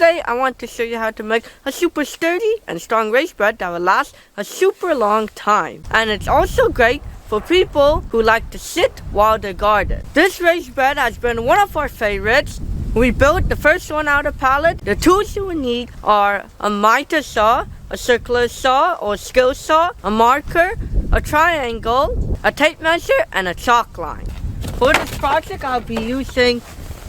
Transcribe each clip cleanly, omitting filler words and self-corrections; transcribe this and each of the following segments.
today I want to show you how to make a super sturdy and strong raised bed that will last a super long time. And it's also great for people who like to sit while they garden. This raised bed has been one of our favorites. We built the first one out of pallet. The tools you will need are a miter saw, a circular saw or skill saw, a marker, a triangle, a tape measure, and a chalk line. For this project, I'll be using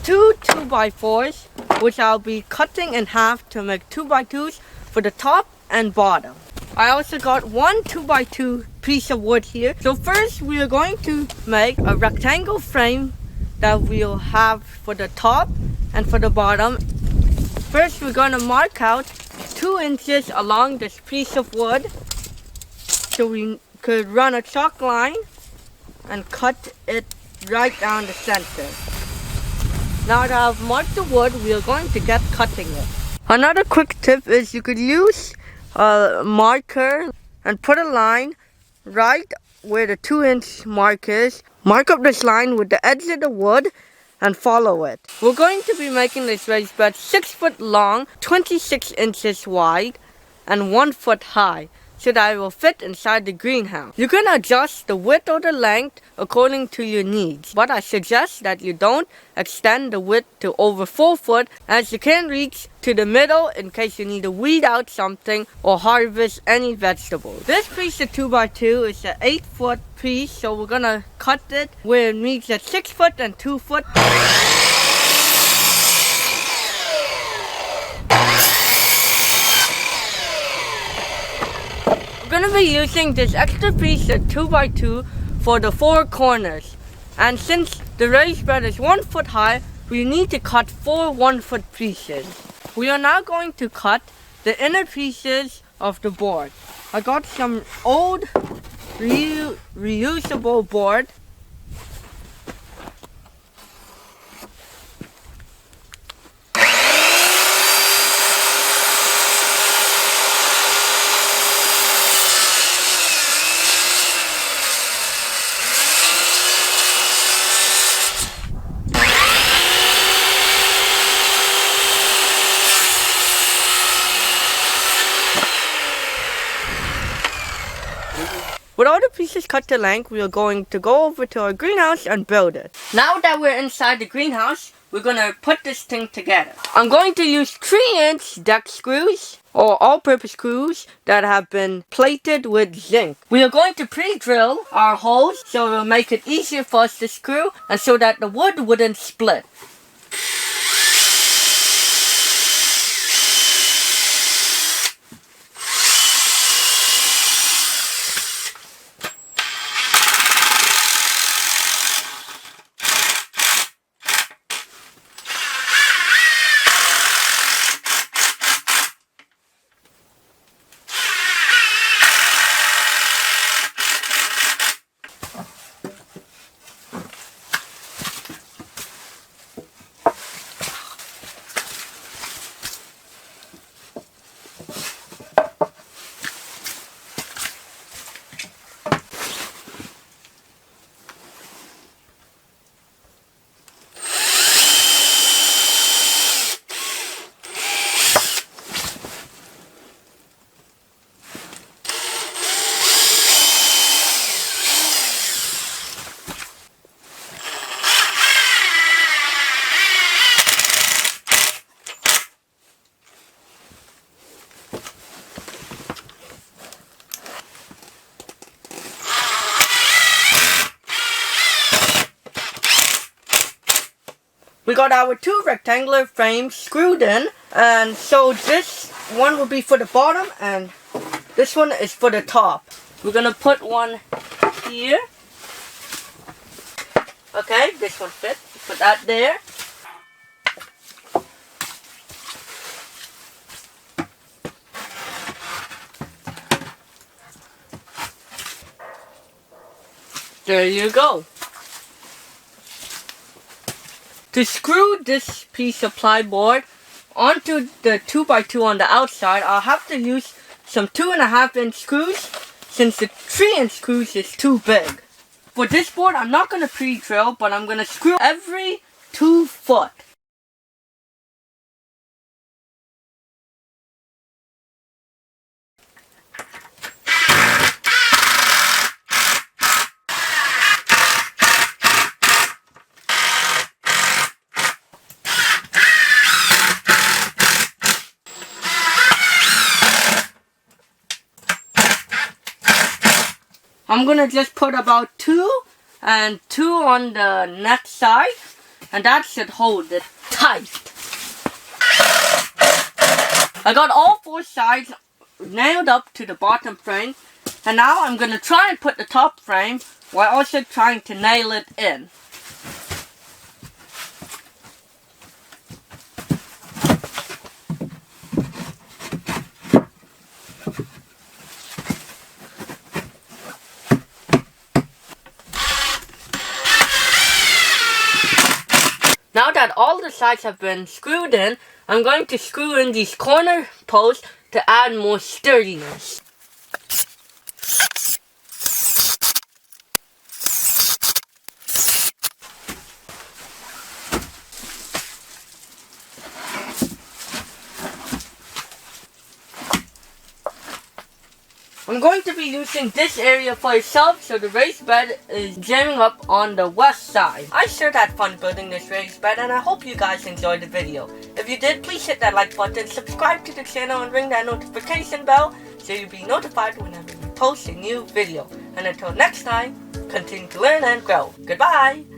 two 2x4s, which I'll be cutting in half to make 2x2s for the top and bottom. I also got one 2x2 piece of wood here. So first, we are going to make a rectangle frame that we'll have for the top and for the bottom. First, we're going to mark out 2 inches along this piece of wood so we could run a chalk line and cut it right down the center. Now that I've marked the wood, we are going to get cutting it. Another quick tip is you could use a marker and put a line right where the 2-inch mark is. Mark up this line with the edge of the wood and follow it. We're going to be making this raised bed 6 foot long, 26 inches wide, and 1 foot high, so that it will fit inside the greenhouse. You can adjust the width or the length according to your needs, but I suggest that you don't extend the width to over 4 foot, as you can reach to the middle in case you need to weed out something or harvest any vegetables. This piece of 2x2 is an 8 foot piece, so we're gonna cut it where it meets at 6 foot and 2 foot. We're going to be using this extra piece of 2x2 for the 4 corners, and since the raised bed is 1 foot high, we need to cut 4 1-foot pieces. We are now going to cut the inner pieces of the board. I got some old reusable board. With all the pieces cut to length, we are going to go over to our greenhouse and build it. Now that we're inside the greenhouse, we're going to put this thing together. I'm going to use 3-inch deck screws or all-purpose screws that have been plated with zinc. We are going to pre-drill our holes so it will make it easier for us to screw and so that the wood wouldn't split. We got our 2 rectangular frames screwed in, and so this one will be for the bottom and this one is for the top. We're gonna put one here. Okay, this one fits. Put that there. There you go. To screw this piece of plyboard onto the 2x2 on the outside, I'll have to use some 2.5-inch screws since the 3-inch screws is too big. For this board, I'm not going to pre-drill, but I'm going to screw every 2 foot. I'm gonna just put about 2 and 2 on the next side, and that should hold it tight. I got all 4 sides nailed up to the bottom frame, and now I'm gonna try and put the top frame while also trying to nail it in. Now that all the sides have been screwed in, I'm going to screw in these corner posts to add more sturdiness. I'm going to be using this area for itself, so the raised bed is jamming up on the west side. I sure had fun building this raised bed, and I hope you guys enjoyed the video. If you did, please hit that like button, subscribe to the channel, and ring that notification bell so you'll be notified whenever we post a new video. And until next time, continue to learn and grow. Goodbye!